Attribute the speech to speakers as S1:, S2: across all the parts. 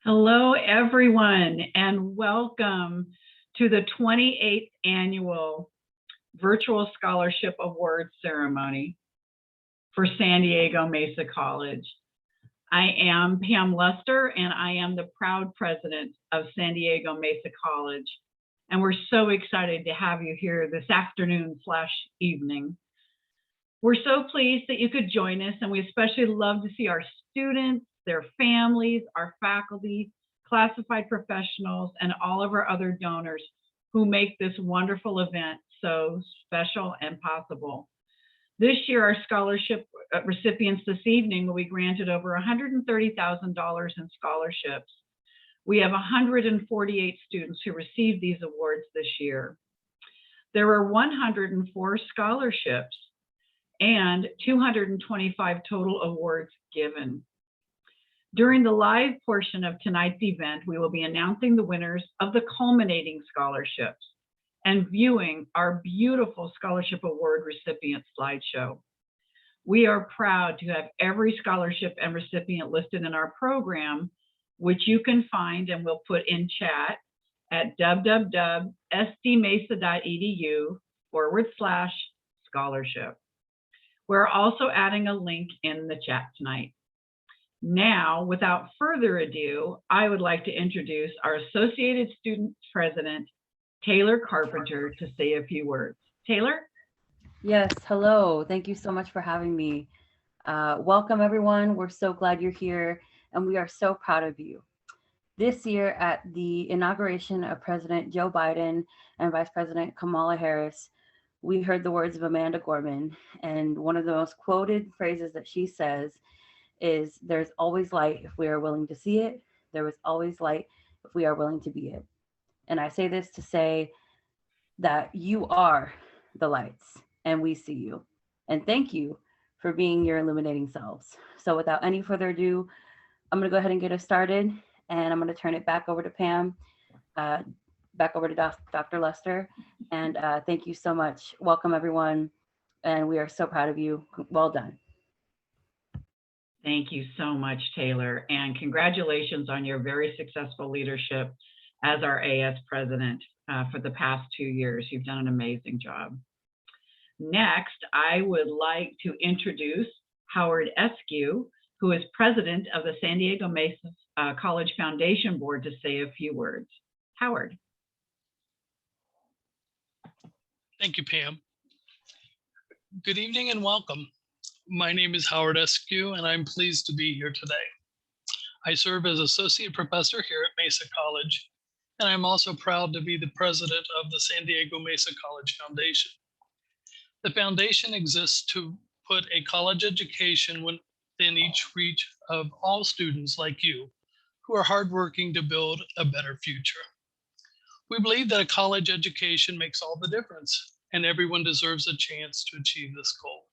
S1: Hello, everyone, and welcome to the 28th Annual Virtual Scholarship Awards Ceremony for San Diego Mesa College. I am Pam Lester, and I am the proud president of San Diego Mesa College. And we're so excited to have you here this afternoon/evening. We're so pleased that you could join us, and we especially love to see our students, their families, our faculty, classified professionals, and all of our other donors who make this wonderful event so special and possible. This year, our scholarship recipients this evening will be granted over $130,000 in scholarships. We have 148 students who received these awards this year. There were 104 scholarships and 225 total awards given. During the live portion of tonight's event, we will be announcing the winners of the Culminating scholarships and viewing our beautiful scholarship award recipient slideshow. We are proud to have every scholarship and recipient listed in our program, which you can find and we'll put in chat at www.sdmesa.edu/scholarship. We're also adding a link in the chat tonight. Now, without further ado, I would like to introduce our Associated Student President, Taylor Carpenter, to say a few words. Taylor?
S2: Yes, hello. Thank you so much for having me. Welcome, everyone. We're so glad you're here, and we are so proud of you. This year, at the inauguration of President Joe Biden and Vice President Kamala Harris, we heard the words of Amanda Gorman, and one of the most quoted phrases that she says is, "There's always light if we are willing to see it. There is always light if we are willing to be it." And I say this to say that you are the lights and we see you. And thank you for being your illuminating selves. So without any further ado, I'm going to go ahead and get us started, and I'm going to turn it back over to Pam, back over to Dr. Lester. And thank you so much. Welcome, everyone. And we are so proud of you. Well done.
S1: Thank you so much, Taylor, and congratulations on your very successful leadership as our AS president for the past 2 years. You've done an amazing job. Next, I would like to introduce Howard Eskew, who is president of the San Diego Mesa College Foundation Board, to say a few words. Howard.
S3: Thank you, Pam. Good evening and welcome. My name is Howard Eskew, and I'm pleased to be here today. I serve as associate professor here at Mesa College, and I'm also proud to be the president of the San Diego Mesa College Foundation. The foundation exists to put a college education within each reach of all students like you, who are hardworking to build a better future. We believe that a college education makes all the difference, and everyone deserves a chance to achieve this goal.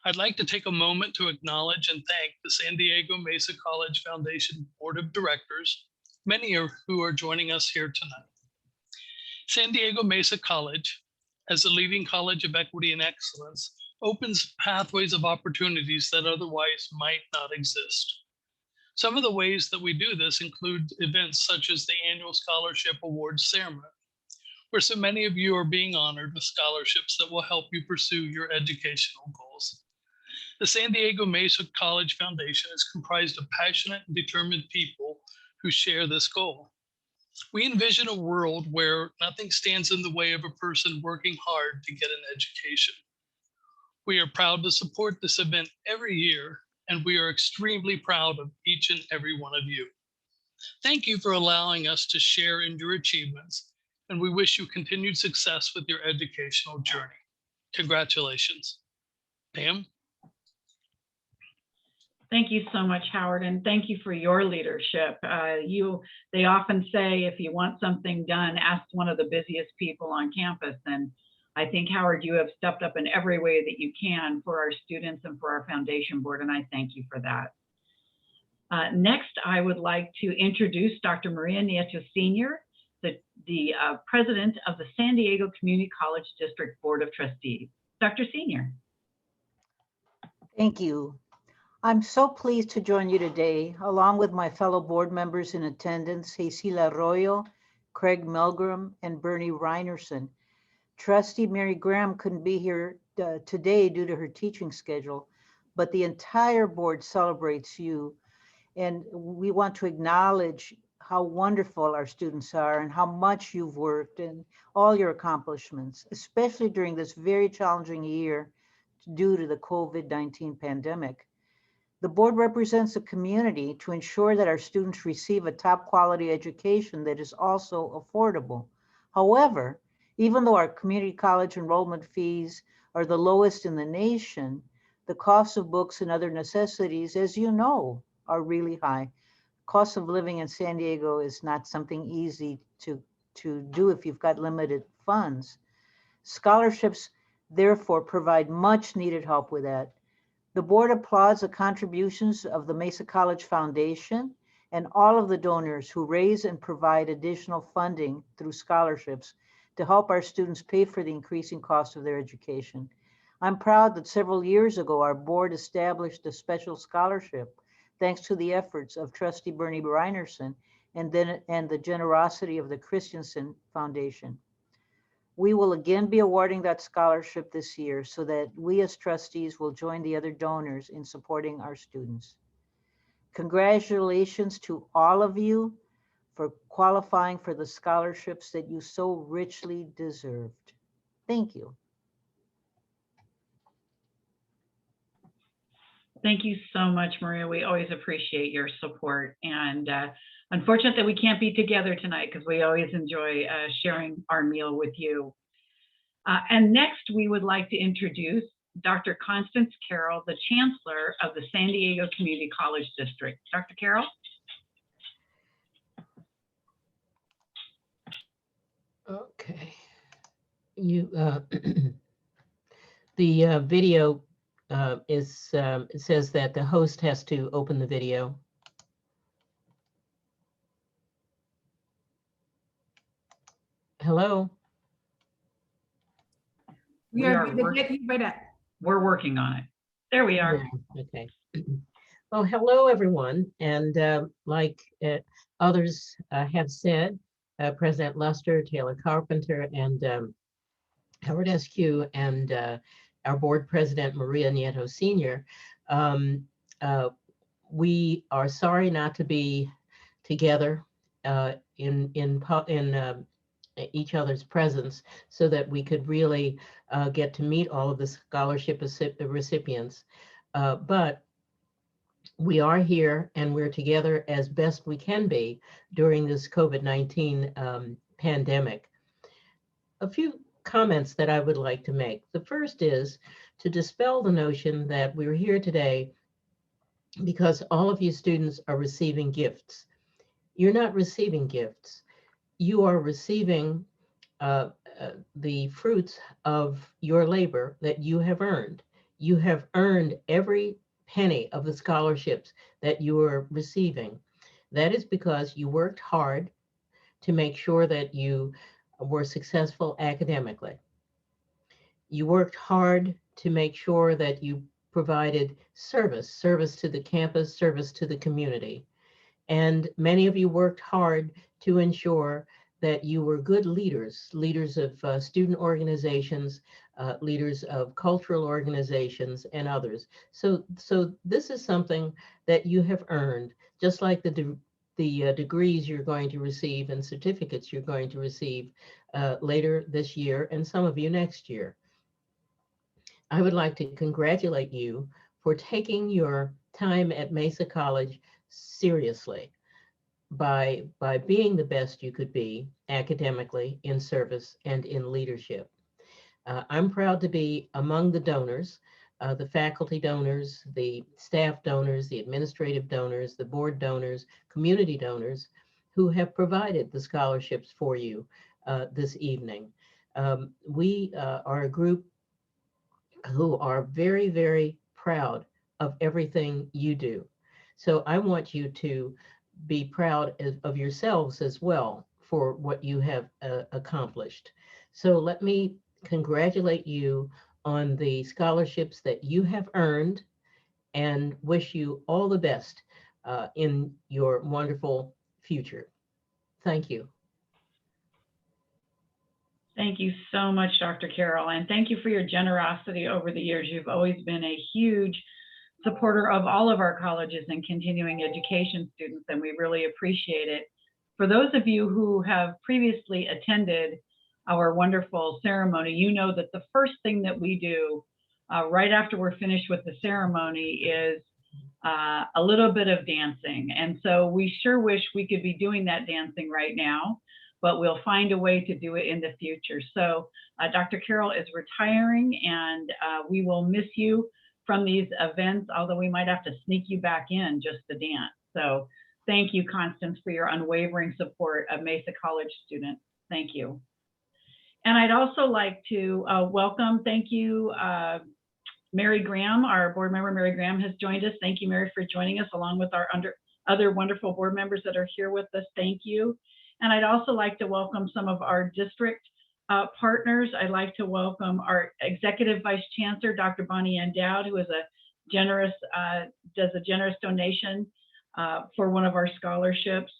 S3: I'd like to take a moment to acknowledge and thank the San Diego Mesa College Foundation Board of Directors, many of who are joining us here tonight. San Diego Mesa College, as a leading college of equity and excellence, opens pathways of opportunities that otherwise might not exist. Some of the ways that we do this include events such as the annual Scholarship Awards Ceremony, where so many of you are being honored with scholarships that will help you pursue your educational goals. The San Diego Mesa College Foundation is comprised of passionate and determined people who share this goal. We envision a world where nothing stands in the way of a person working hard to get an education. We are proud to support this event every year, and we are extremely proud of each and every one of you. Thank you for allowing us to share in your achievements, and we wish you continued success with your educational journey. Congratulations. Pam?
S1: Thank you so much, Howard, and thank you for your leadership. They often say, if you want something done, ask one of the busiest people on campus. And I think, Howard, you have stepped up in every way that you can for our students and for our foundation board, and I thank you for that. Next, I would like to introduce Dr. Maria Nieto Sr., the president of the San Diego Community College District Board of Trustees. Dr. Senior.
S4: Thank you. I'm so pleased to join you today, along with my fellow board members in attendance, Cecilia Arroyo, Craig Milgram, and Bernie Reinerson. Trustee Mary Graham couldn't be here today due to her teaching schedule, but the entire board celebrates you. And we want to acknowledge how wonderful our students are and how much you've worked and all your accomplishments, especially during this very challenging year due to the COVID-19 pandemic. The board represents the community to ensure that our students receive a top quality education that is also affordable. However, even though our community college enrollment fees are the lowest in the nation, the cost of books and other necessities, as you know, are really high. Cost of living in San Diego is not something easy to do if you've got limited funds. Scholarships, therefore, provide much needed help with that. The board applauds the contributions of the Mesa College Foundation and all of the donors who raise and provide additional funding through scholarships to help our students pay for the increasing cost of their education. I'm proud that several years ago, our board established a special scholarship thanks to the efforts of Trustee Bernie Reinerson and the generosity of the Christensen Foundation. We will again be awarding that scholarship this year so that we as trustees will join the other donors in supporting our students. Congratulations to all of you for qualifying for the scholarships that you so richly deserved. Thank you.
S1: Thank you so much, Maria. We always appreciate your support. And unfortunate that we can't be together tonight because we always enjoy sharing our meal with you. And next, we would like to introduce Dr. Constance Carroll, the Chancellor of the San Diego Community College District. Dr. Carroll?
S5: Okay. You the video it says that the host has to open the video. Hello?
S1: We're working on it. There we are.
S5: Yeah, okay. Well, hello, everyone. And like others have said, President Luster, Taylor Carpenter, and Howard Eskew, and our board president, Maria Nieto Sr., we are sorry not to be together in each other's presence so that we could really get to meet all of the scholarship recipients. But we are here and we're together as best we can be during this COVID-19 pandemic. A few comments that I would like to make. The first is to dispel the notion that we're here today because all of you students are receiving gifts. You're not receiving gifts. You are receiving the fruits of your labor that you have earned. You have earned every penny of the scholarships that you are receiving. That is because you worked hard to make sure that you were successful academically. You worked hard to make sure that you provided service to the campus, service to the community. And many of you worked hard to ensure that you were good leaders of student organizations, leaders of cultural organizations, and others. So this is something that you have earned, just like the degrees you're going to receive and certificates you're going to receive later this year, and some of you next year. I would like to congratulate you for taking your time at Mesa College seriously by being the best you could be academically, in service, and in leadership. I'm proud to be among the donors, the faculty donors, the staff donors, the administrative donors, the board donors, community donors, who have provided the scholarships for you this evening. We are a group who are very, very proud of everything you do. So I want you to be proud of yourselves as well for what you have accomplished. So let me congratulate you on the scholarships that you have earned and wish you all the best in your wonderful future. Thank you.
S1: Thank you so much, Dr. Carroll, and thank you for your generosity over the years. You've always been a huge supporter of all of our colleges and continuing education students, and we really appreciate it. For those of you who have previously attended our wonderful ceremony, you know that the first thing that we do right after we're finished with the ceremony is a little bit of dancing. And so we sure wish we could be doing that dancing right now, but we'll find a way to do it in the future. So Dr. Carroll is retiring, and we will miss you from these events, although we might have to sneak you back in just to dance. So thank you, Constance, for your unwavering support of Mesa College students. Thank you. And I'd also like to thank you, Mary Graham, our board member, Mary Graham has joined us. Thank you, Mary, for joining us, along with our other wonderful board members that are here with us. Thank you. And I'd also like to welcome some of our district partners. I'd like to welcome our Executive Vice Chancellor, Dr. Bonnie Ann Dowd, who is does a generous donation for one of our scholarships.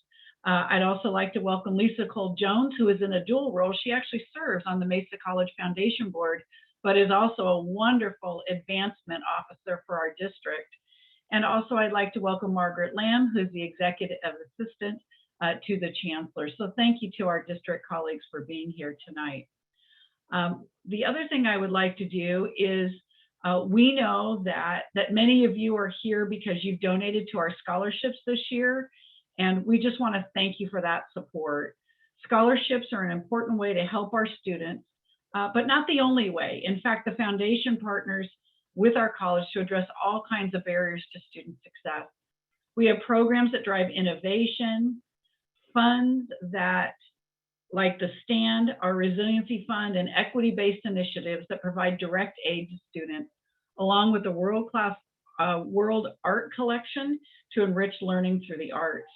S1: I'd also like to welcome Lisa Cole Jones, who is in a dual role. She actually serves on the Mesa College Foundation Board, but is also a wonderful advancement officer for our district. And also I'd like to welcome Margaret Lamb, who's the Executive Assistant to the Chancellor. So thank you to our district colleagues for being here tonight. The other thing I would like to do is, we know that many of you are here because you've donated to our scholarships this year, and we just want to thank you for that support. Scholarships are an important way to help our students, but not the only way. In fact, the foundation partners with our college to address all kinds of barriers to student success. We have programs that drive innovation, funds that, like the STAND, our Resiliency Fund, and equity-based initiatives that provide direct aid to students, along with the world-class World Art Collection to enrich learning through the arts.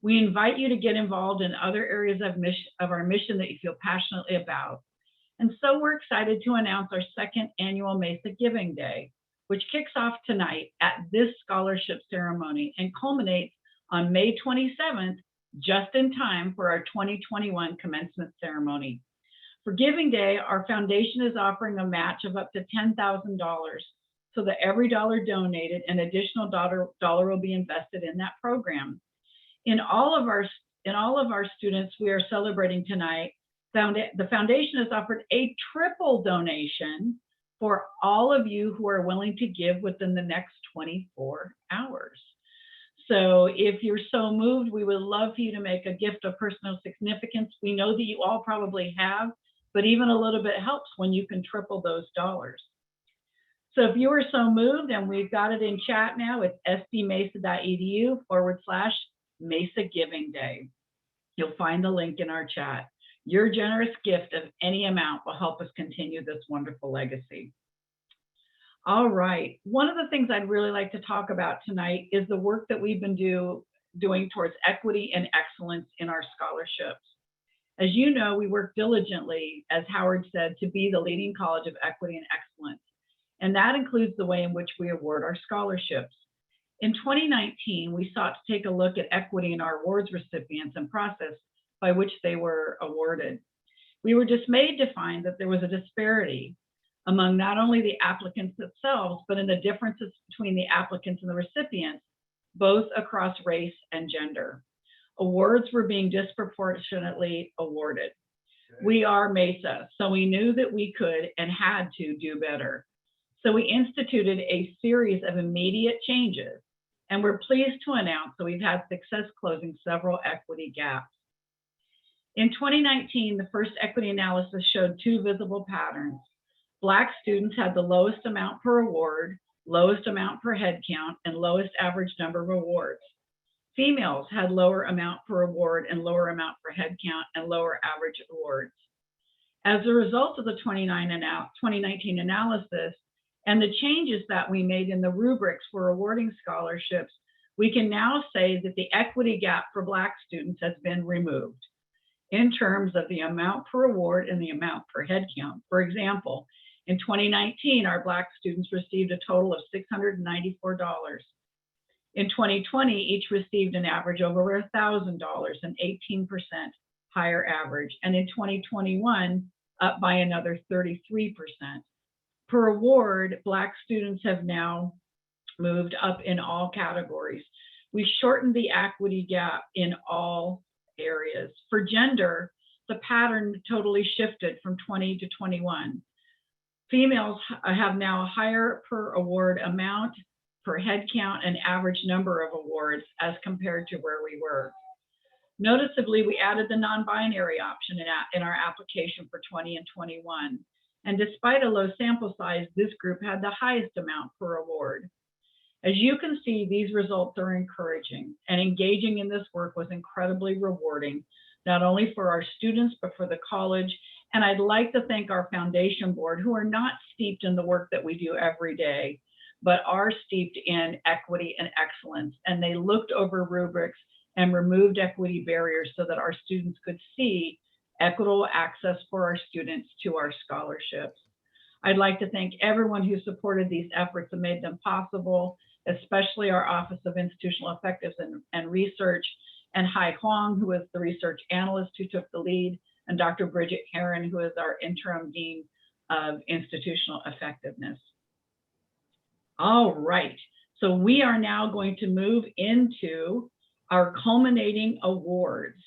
S1: We invite you to get involved in other areas of our mission that you feel passionately about. And so we're excited to announce our second annual Mesa Giving Day, which kicks off tonight at this scholarship ceremony and culminates on May 27th, just in time for our 2021 commencement ceremony. For Giving Day, our foundation is offering a match of up to $10,000, so that every dollar donated, an additional dollar will be invested in that program. In all of our students we are celebrating tonight, the foundation has offered a triple donation for all of you who are willing to give within the next 24 hours. So if you're so moved, we would love for you to make a gift of personal significance. We know that you all probably have, but even a little bit helps when you can triple those dollars. So if you are so moved, and we've got it in chat now, it's sdmesa.edu/Mesa Giving Day. You'll find the link in our chat. Your generous gift of any amount will help us continue this wonderful legacy. All right, one of the things I'd really like to talk about tonight is the work that we've been doing towards equity and excellence in our scholarships. As you know, we work diligently, as Howard said, to be the leading college of equity and excellence. And that includes the way in which we award our scholarships. In 2019, we sought to take a look at equity in our awards recipients and process by which they were awarded. We were dismayed to find that there was a disparity among not only the applicants themselves, but in the differences between the applicants and the recipients, both across race and gender. Awards were being disproportionately awarded. We are Mesa, so we knew that we could and had to do better. So we instituted a series of immediate changes, and we're pleased to announce that we've had success closing several equity gaps. In 2019, the first equity analysis showed two visible patterns. Black students had the lowest amount per award, lowest amount per head count, and lowest average number of awards. Females had lower amount per award and lower amount per head count and lower average awards. As a result of the 2019 analysis and the changes that we made in the rubrics for awarding scholarships, we can now say that the equity gap for Black students has been removed in terms of the amount per award and the amount per head count. For example, In 2019, our Black students received a total of $694. In 2020, each received an average of over $1,000, an 18% higher average. And in 2021, up by another 33%. Per award, Black students have now moved up in all categories. We shortened the equity gap in all areas. For gender, the pattern totally shifted from 20 to 21. Females have now a higher per award amount, per head count, and average number of awards as compared to where we were. Noticeably, we added the non-binary option in our application for 20 and 21. And despite a low sample size, this group had the highest amount per award. As you can see, these results are encouraging, and engaging in this work was incredibly rewarding, not only for our students, but for the college. And I'd like to thank our foundation board, who are not steeped in the work that we do every day, but are steeped in equity and excellence. And they looked over rubrics and removed equity barriers so that our students could see equitable access for our students to our scholarships. I'd like to thank everyone who supported these efforts and made them possible, especially our Office of Institutional Effectiveness and Research, and Hai Huang, who is the research analyst who took the lead, and Dr. Bridget Herron, who is our interim dean of institutional effectiveness. All right, so we are now going to move into our culminating awards.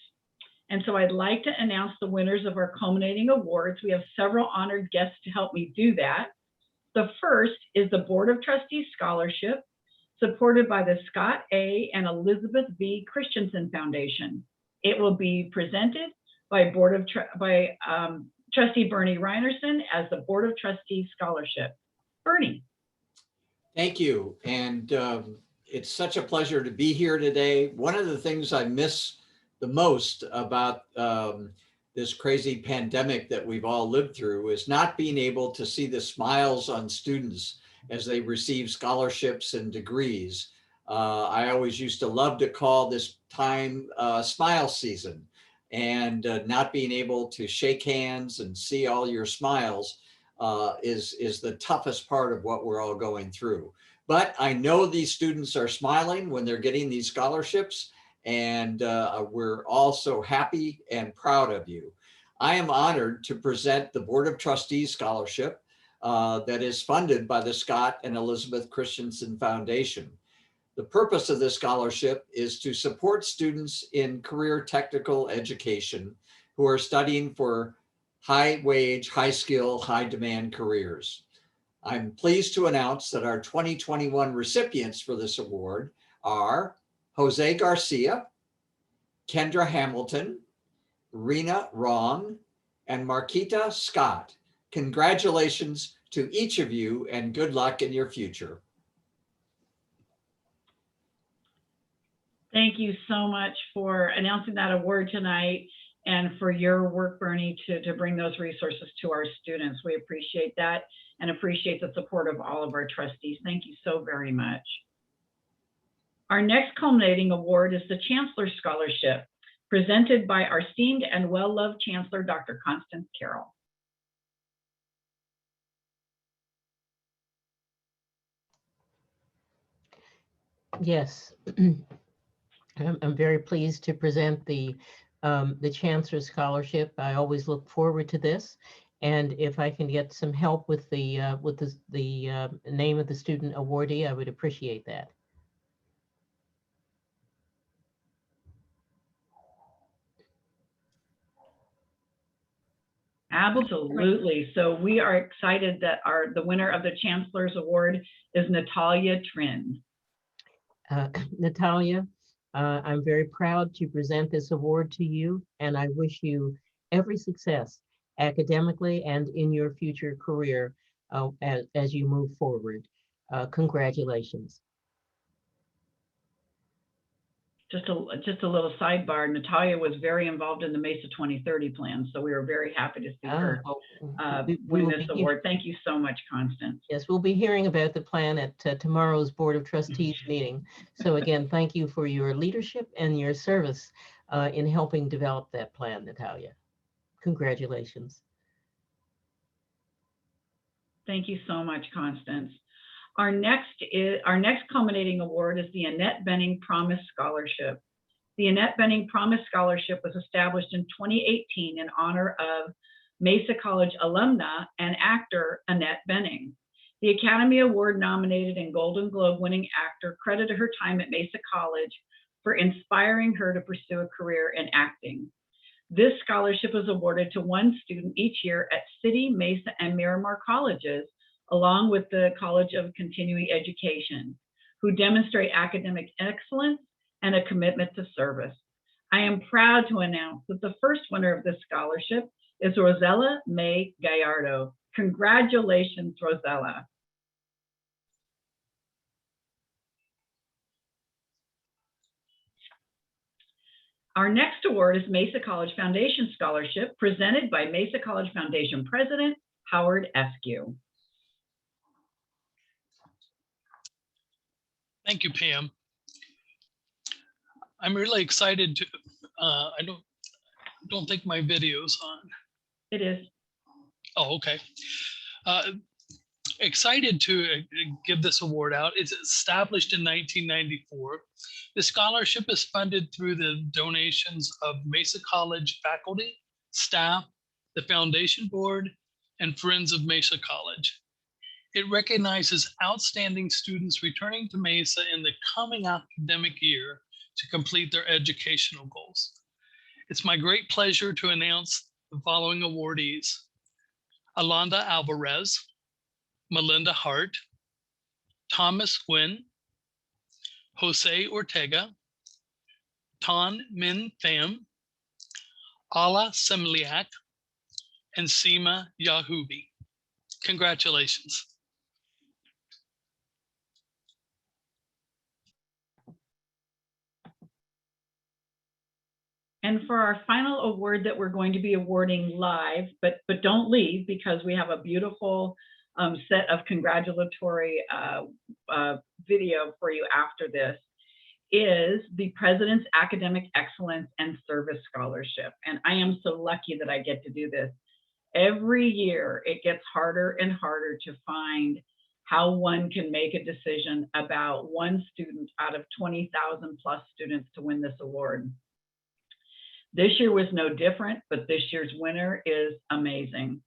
S1: And so I'd like to announce the winners of our culminating awards. We have several honored guests to help me do that. The first is the Board of Trustees Scholarship, supported by the Scott A. and Elizabeth V. Christensen Foundation. It will be presented by Trustee Bernie Reinerson as the Board of Trustees Scholarship. Bernie.
S6: Thank you. And it's such a pleasure to be here today. One of the things I miss the most about this crazy pandemic that we've all lived through is not being able to see the smiles on students as they receive scholarships and degrees. I always used to love to call this time smile season, and not being able to shake hands and see all your smiles is the toughest part of what we're all going through. But I know these students are smiling when they're getting these scholarships, and we're all so happy and proud of you. I am honored to present the Board of Trustees Scholarship that is funded by the Scott and Elizabeth Christensen Foundation. The purpose of this scholarship is to support students in career technical education who are studying for high wage, high skill, high demand careers. I'm pleased to announce that our 2021 recipients for this award are Jose Garcia, Kendra Hamilton, Rena Rong, and Marquita Scott. Congratulations to each of you, and good luck in your future.
S1: Thank you so much for announcing that award tonight, and for your work, Bernie, to bring those resources to our students. We appreciate that and appreciate the support of all of our trustees. Thank you so very much. Our next culminating award is the Chancellor Scholarship, presented by our esteemed and well-loved Chancellor, Dr. Constance Carroll.
S5: Yes, I'm very pleased to present the Chancellor Scholarship. I always look forward to this, and if I can get some help with the name of the student awardee, I would appreciate that.
S1: Absolutely. So we are excited that the winner of the Chancellor's Award is Natalia Trin.
S5: Natalia, I'm very proud to present this award to you, and I wish you every success academically and in your future career as you move forward. Congratulations.
S1: Just a little sidebar, Natalia was very involved in the Mesa 2030 plan, so we were very happy to see her win this award. Thank you so much, Constance.
S5: Yes, we'll be hearing about the plan at tomorrow's Board of Trustees meeting. So again, thank you for your leadership and your service in helping develop that plan, Natalia. Congratulations.
S1: Thank you so much, Constance. Our next culminating award is the Annette Benning Promise Scholarship. The Annette Benning Promise Scholarship was established in 2018 in honor of Mesa College alumna and actor Annette Benning. The Academy Award nominated and Golden Globe winning actor credited her time at Mesa College for inspiring her to pursue a career in acting. This scholarship is awarded to one student each year at City, Mesa, and Miramar colleges, along with the College of Continuing Education, who demonstrate academic excellence and a commitment to service. I am proud to announce that the first winner of this scholarship is Rosella May Gallardo. Congratulations, Rosella. Our next award is Mesa College Foundation Scholarship, presented by Mesa College Foundation President Howard Eskew.
S3: Thank you, Pam. I'm really excited to, I don't think my video's on.
S1: It is.
S3: Oh, okay. Excited to give this award out. It's established in 1994. The scholarship is funded through the donations of Mesa College faculty, staff, the foundation board, and Friends of Mesa College. It recognizes outstanding students returning to Mesa in the coming academic year to complete their educational goals. It's my great pleasure to announce the following awardees: Alonda Alvarez, Melinda Hart, Thomas Nguyen, Jose Ortega, Tan Min Pham, Ala Semliak, and Seema Yahubi. Congratulations.
S1: And for our final award that we're going to be awarding live, but don't leave, because we have a beautiful set of congratulatory video for you after this, is the President's Academic Excellence and Service Scholarship. And I am so lucky that I get to do this. Every year, it gets harder and harder to find how one can make a decision about one student out of 20,000 plus students to win this award. This year was no different, but this year's winner is amazing.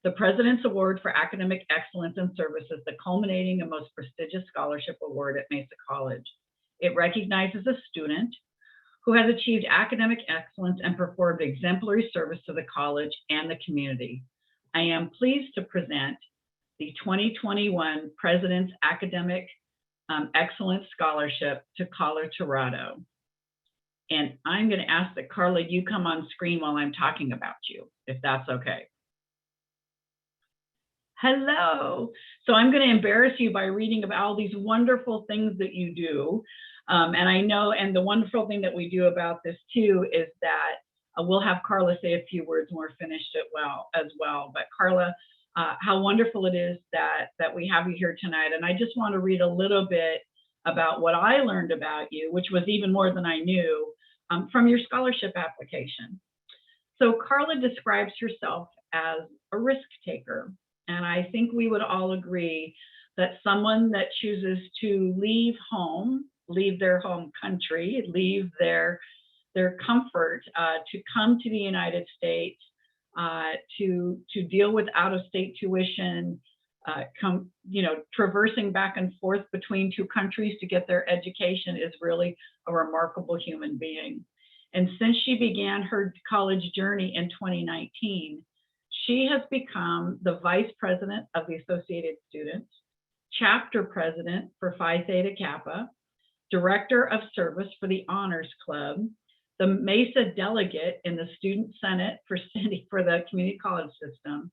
S1: The President's Award for Academic Excellence and Service is the culminating and most prestigious scholarship award at Mesa College. It recognizes a student who has achieved academic excellence and performed exemplary service to the college and the community. I am pleased to present the 2021 President's Academic Excellence Scholarship to Carla Tirado. And I'm going to ask that, Carla, you come on screen while I'm talking about you, if that's okay. Hello. So I'm going to embarrass you by reading about all these wonderful things that you do. And I know, and the wonderful thing that we do about this too is that we'll have Carla say a few words when we're finished as well. But Carla, how wonderful it is that we have you here tonight. And I just want to read a little bit about what I learned about you, which was even more than I knew, from your scholarship application. So Carla describes herself as a risk taker. And I think we would all agree that someone that chooses to leave home, leave their home country, leave their comfort to come to the United States, to deal with out-of-state tuition, traversing back and forth between two countries to get their education is really a remarkable human being. And since she began her college journey in 2019, she has become the Vice President of the Associated Students, Chapter President for Phi Theta Kappa, Director of Service for the Honors Club, the Mesa Delegate in the Student Senate for the Community College System,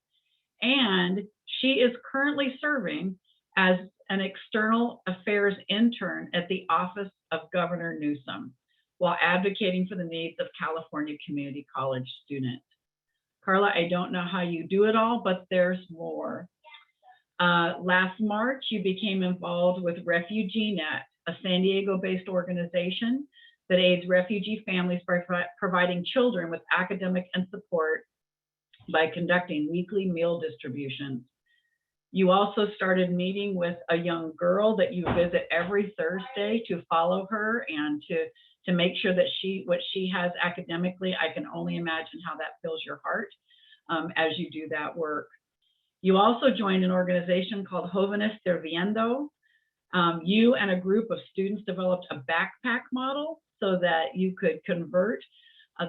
S1: and she is currently serving as an External Affairs Intern at the Office of Governor Newsom, while advocating for the needs of California community college students. Carla, I don't know how you do it all, but there's more. Last March, you became involved with Refugee Net, a San Diego-based organization that aids refugee families by providing children with academic and support by conducting weekly meal distributions. You also started meeting with a young girl that you visit every Thursday to follow her and to make sure that what she has academically. I can only imagine how that fills your heart as you do that work. You also joined an organization called Jóvenes Sirviendo. You and a group of students developed a backpack model so that you could convert,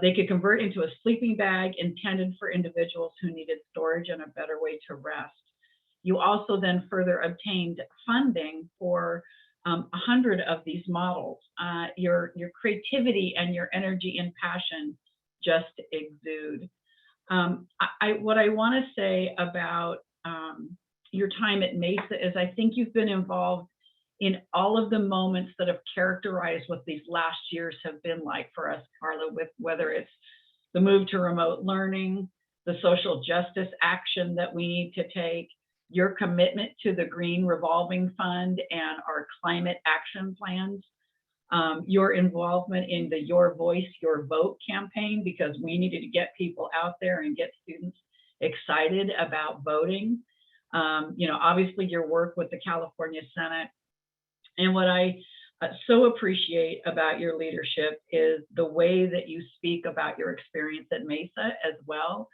S1: they could convert into a sleeping bag intended for individuals who needed storage and a better way to rest. You also then further obtained funding for 100 of these models. Your creativity and your energy and passion just exude. What I want to say about your time at Mesa is I think you've been involved in all of the moments that have characterized what these last years have been like for us, Carla, with whether it's the move to remote learning, the social justice action that we need to take, your commitment to the Green Revolving Fund and our climate action plans, your involvement in the Your Voice, Your Vote campaign, because we needed to get people out there and get students excited about voting. Obviously your work with the California Senate. And what I so appreciate about your leadership is the way that you speak about your experience at Mesa as well,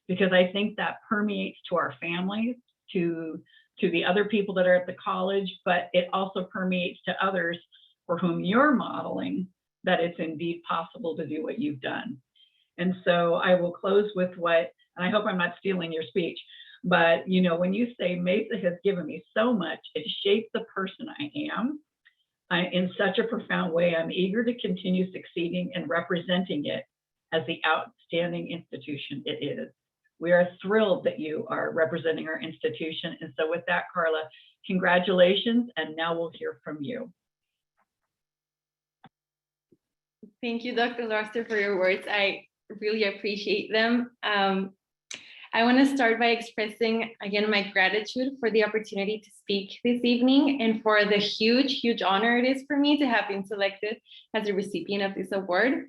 S1: because I think that permeates to our families, to the other people that are at the college, but it also permeates to others for whom you're modeling that it's indeed possible to do what you've done. And so I will close with and I hope I'm not stealing your speech, but when you say Mesa has given me so much, it shaped the person I am in such a profound way. I'm eager to continue succeeding and representing it as the outstanding institution it is. We are thrilled that you are representing our institution. And so with that, Carla, congratulations. And now we'll hear from you.
S7: Thank you, Dr. Larster, for your words. I really appreciate them. I want to start by expressing again my gratitude for the opportunity to speak this evening and for the huge, huge honor it is for me to have been selected as a recipient of this award.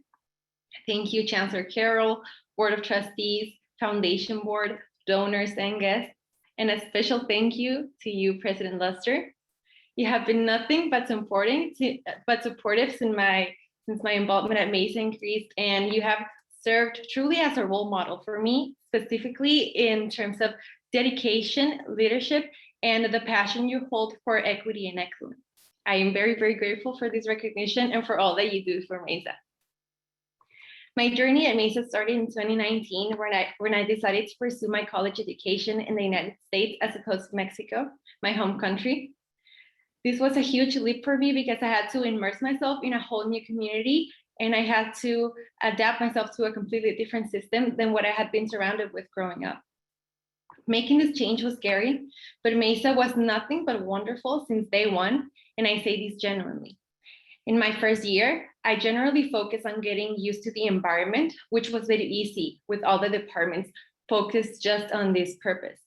S7: Thank you, Chancellor Carroll, Board of Trustees, Foundation Board, donors, and guests. And a special thank you to you, President Luster. You have been nothing but supportive since my involvement at Mesa increased, and you have served truly as a role model for me, specifically in terms of dedication, leadership, and the passion you hold for equity and excellence. I am very, very grateful for this recognition and for all that you do for Mesa. My journey at Mesa started in 2019 when I decided to pursue my college education in the United States as opposed to Mexico, my home country. This was a huge leap for me because I had to immerse myself in a whole new community, and I had to adapt myself to a completely different system than what I had been surrounded with growing up. Making this change was scary, but Mesa was nothing but wonderful since day one, and I say this genuinely. In my first year, I generally focused on getting used to the environment, which was very easy with all the departments focused just on this purpose.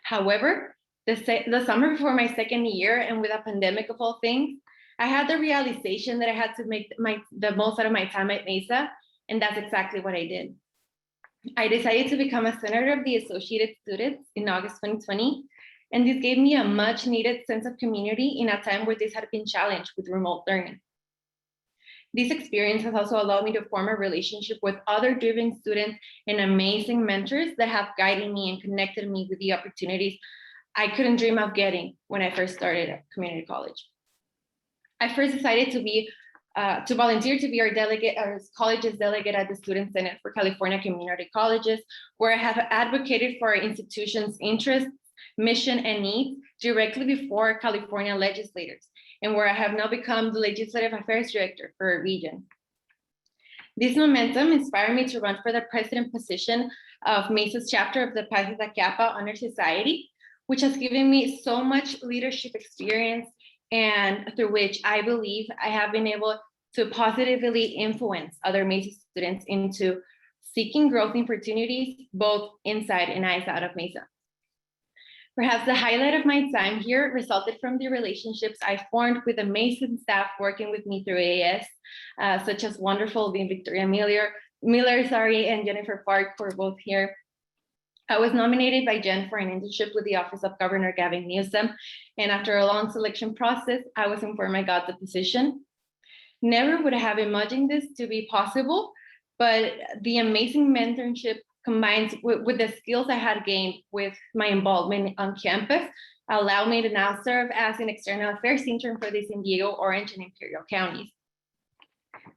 S7: However, the summer before my second year, and with a pandemic of all things, I had the realization that I had to make the most out of my time at Mesa, and that's exactly what I did. I decided to become a senator of the Associated Students in August 2020, and this gave me a much needed sense of community in a time where this had been challenged with remote learning. This experience has also allowed me to form a relationship with other driven students and amazing mentors that have guided me and connected me with the opportunities I couldn't dream of getting when I first started at community college. I first decided to volunteer to be our college's delegate at the Student Senate for California Community Colleges, where I have advocated for our institution's interests, mission, and needs directly before California legislators, and where I have now become the Legislative Affairs Director for a region. This momentum inspired me to run for the president position of Mesa's chapter of the Pi Theta Kappa Honor Society, which has given me so much leadership experience and through which I believe I have been able to positively influence other Mesa students into seeking growth opportunities both inside and outside of Mesa. Perhaps the highlight of my time here resulted from the relationships I formed with the Mesa staff working with me through AAS, such as wonderful Dean Victoria Miller, and Jennifer Park, who are both here. I was nominated by Jen for an internship with the Office of Governor Gavin Newsom, and after a long selection process, I was informed I got the position. Never would I have imagined this to be possible, but the amazing mentorship combined with the skills I had gained with my involvement on campus allowed me to now serve as an external affairs intern for the San Diego, Orange, and Imperial counties.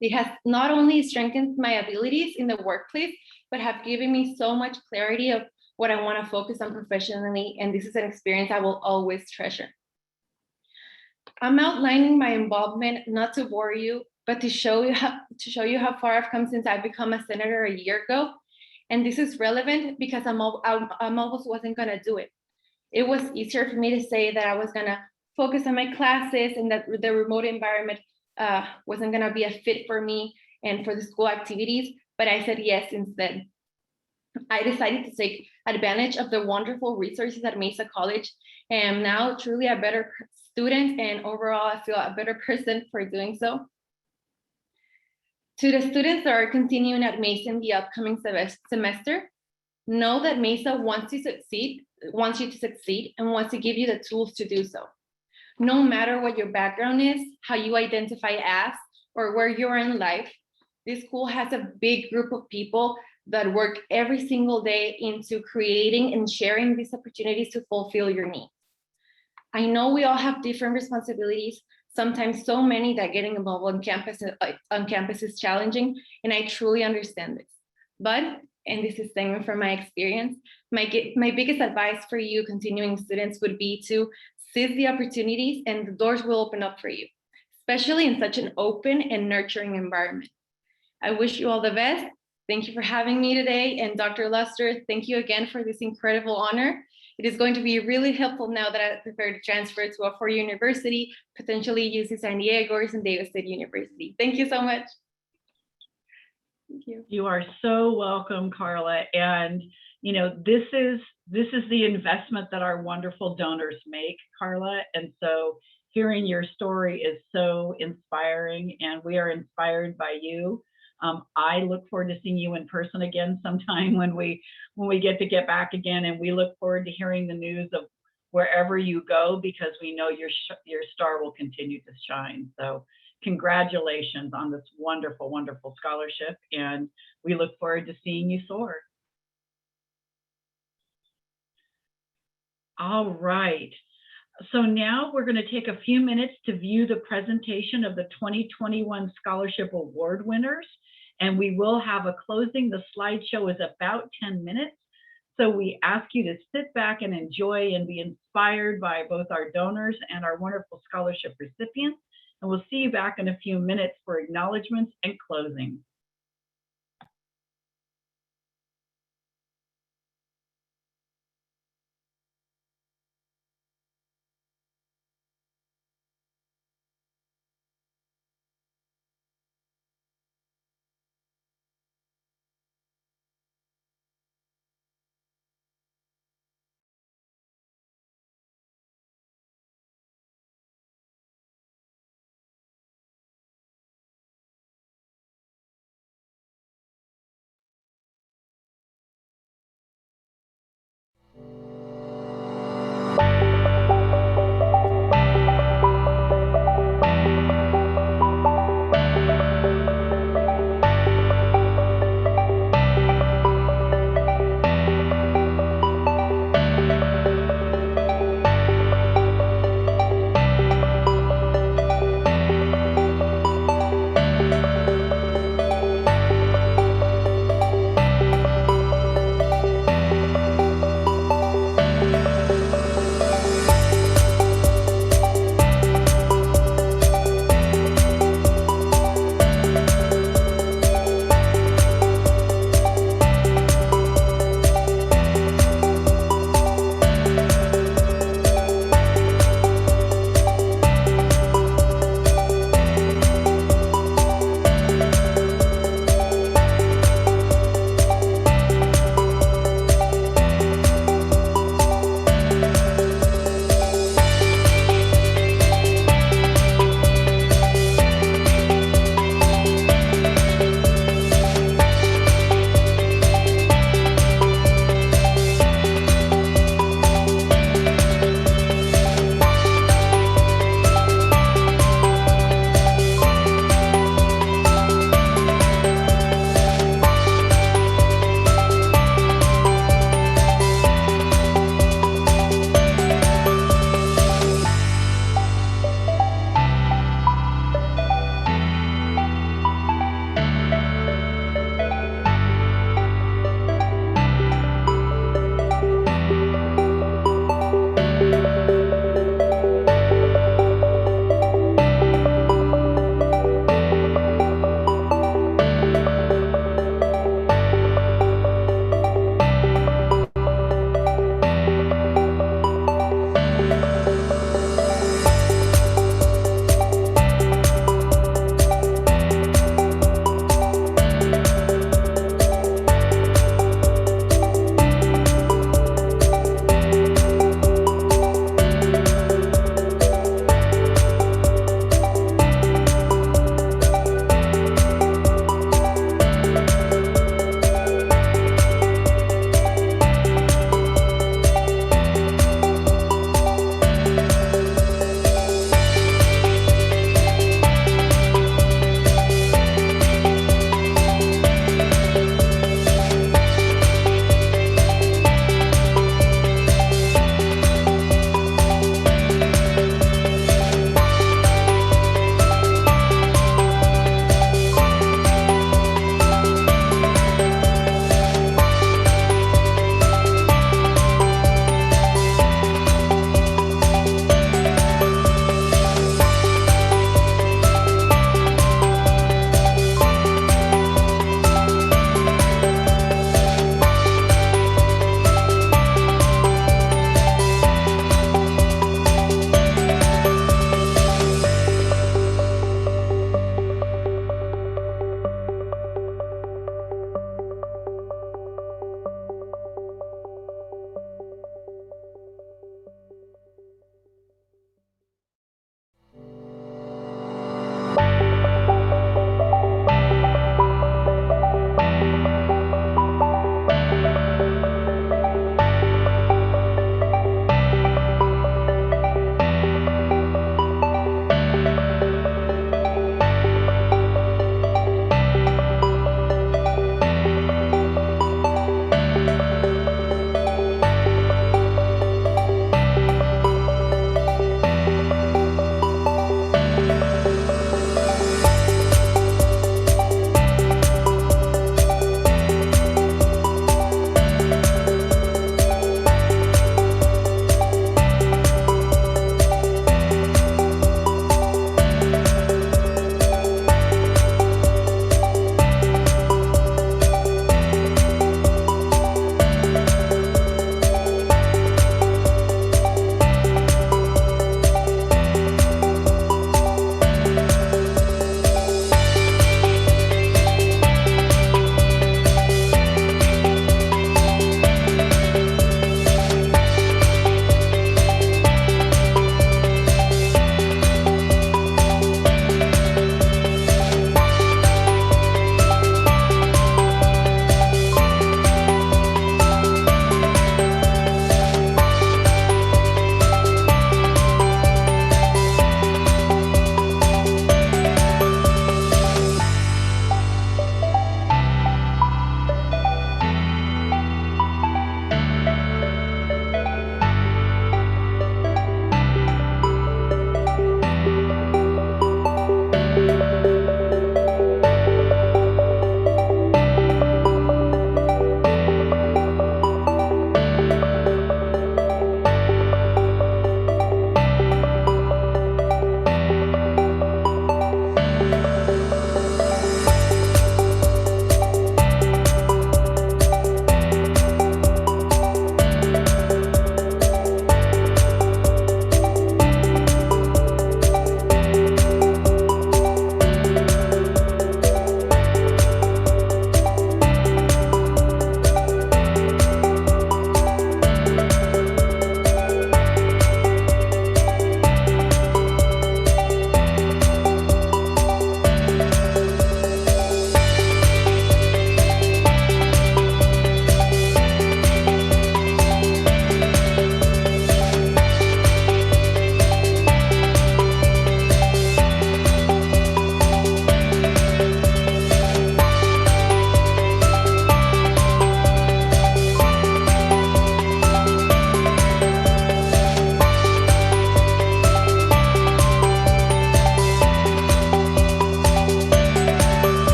S7: It has not only strengthened my abilities in the workplace, but have given me so much clarity of what I want to focus on professionally, and this is an experience I will always treasure. I'm outlining my involvement not to bore you, but to show you how far I've come since I become a senator a year ago. And this is relevant because I'm almost wasn't gonna do it. It was easier for me to say that I was gonna focus on my classes and that the remote environment wasn't gonna be a fit for me and for the school activities, but I said yes instead. I decided to take advantage of the wonderful resources at Mesa College, and now truly a better student, and overall I feel a better person for doing so. To the students that are continuing at Mesa in the upcoming semester, know that Mesa wants you to succeed and wants to give you the tools to do so. No matter what your background is, how you identify as, or where you are in life, this school has a big group of people that work every single day into creating and sharing these opportunities to fulfill your needs. I know we all have different responsibilities, sometimes so many that getting involved on campus is challenging, and I truly understand this. But, and this is stemming from my experience, my biggest advice for you continuing students would be to seize the opportunities, and the doors will open up for you, especially in such an open and nurturing environment. I wish you all the best. Thank you for having me today. And Dr. Luster, thank you again for this incredible honor. It is going to be really helpful now that I prepare to transfer to a four-year university, potentially UC San Diego or San Diego State University. Thank you so much. Thank you.
S1: You are so welcome, Carla. And you know, this is the investment that our wonderful donors make, Carla. And so hearing your story is so inspiring, and we are inspired by you. I look forward to seeing you in person again sometime when we get back again, and we look forward to hearing the news of wherever you go, because we know your star will continue to shine. So congratulations on this wonderful, wonderful scholarship, and we look forward to seeing you soar. All right. So now we're going to take a few minutes to view the presentation of the 2021 Scholarship Award winners, and we will have a closing. The slideshow is about 10 minutes. So we ask you to sit back and enjoy and be inspired by both our donors and our wonderful scholarship recipients. And we'll see you back in a few minutes for acknowledgements and closing.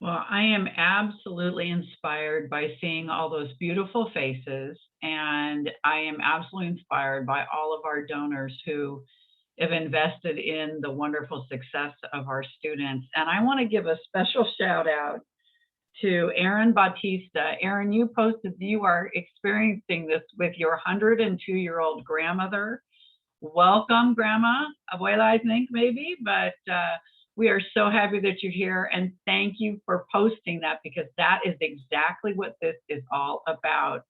S1: Well, I am absolutely inspired by seeing all those beautiful faces, and I am absolutely inspired by all of our donors who have invested in the wonderful success of our students. And I want to give a special shout out to Aaron Bautista. Aaron, you posted you are experiencing this with your 102-year-old grandmother. Welcome, Grandma, Abuela, I think maybe, but we are so happy that you're here, and thank you for posting that, because that is exactly what this is all about,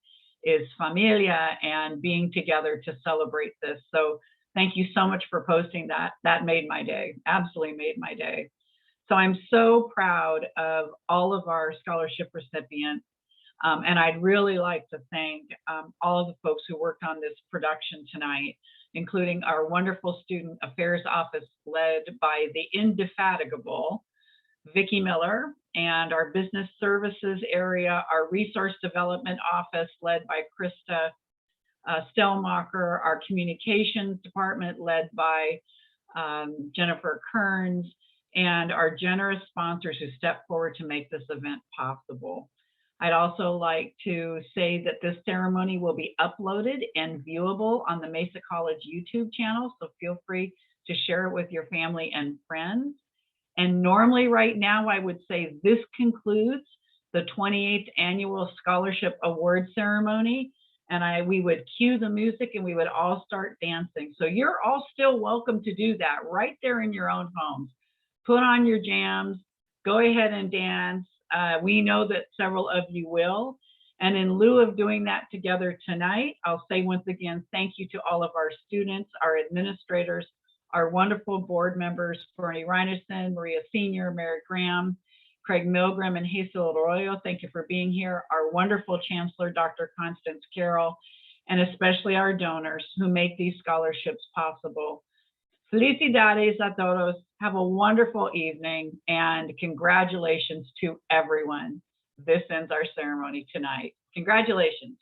S1: is familia and being together to celebrate this. So thank you so much for posting that. That made my day, absolutely made my day. So I'm so proud of all of our scholarship recipients. And I'd really like to thank all of the folks who worked on this production tonight, including our wonderful Student Affairs Office led by the indefatigable Vicki Miller, and our Business Services area, our Resource Development Office led by Krista Stellmacher, our Communications Department led by Jennifer Kearns, and our generous sponsors who stepped forward to make this event possible. I'd also like to say that this ceremony will be uploaded and viewable on the Mesa College YouTube channel, so feel free to share it with your family and friends. And normally right now, I would say this concludes the 28th Annual Scholarship Award Ceremony, and we would cue the music and we would all start dancing. So you're all still welcome to do that right there in your own homes. Put on your jams, go ahead and dance. We know that several of you will. And in lieu of doing that together tonight, I'll say once again, thank you to all of our students, our administrators, our wonderful board members, Bernie Reinerson, Maria Senior, Mary Graham, Craig Milgram, and Hazel Arroyo. Thank you for being here. Our wonderful Chancellor, Dr. Constance Carroll, and especially our donors who make these scholarships possible. Felicidades a todos. Have a wonderful evening, and congratulations to everyone. This ends our ceremony tonight. Congratulations.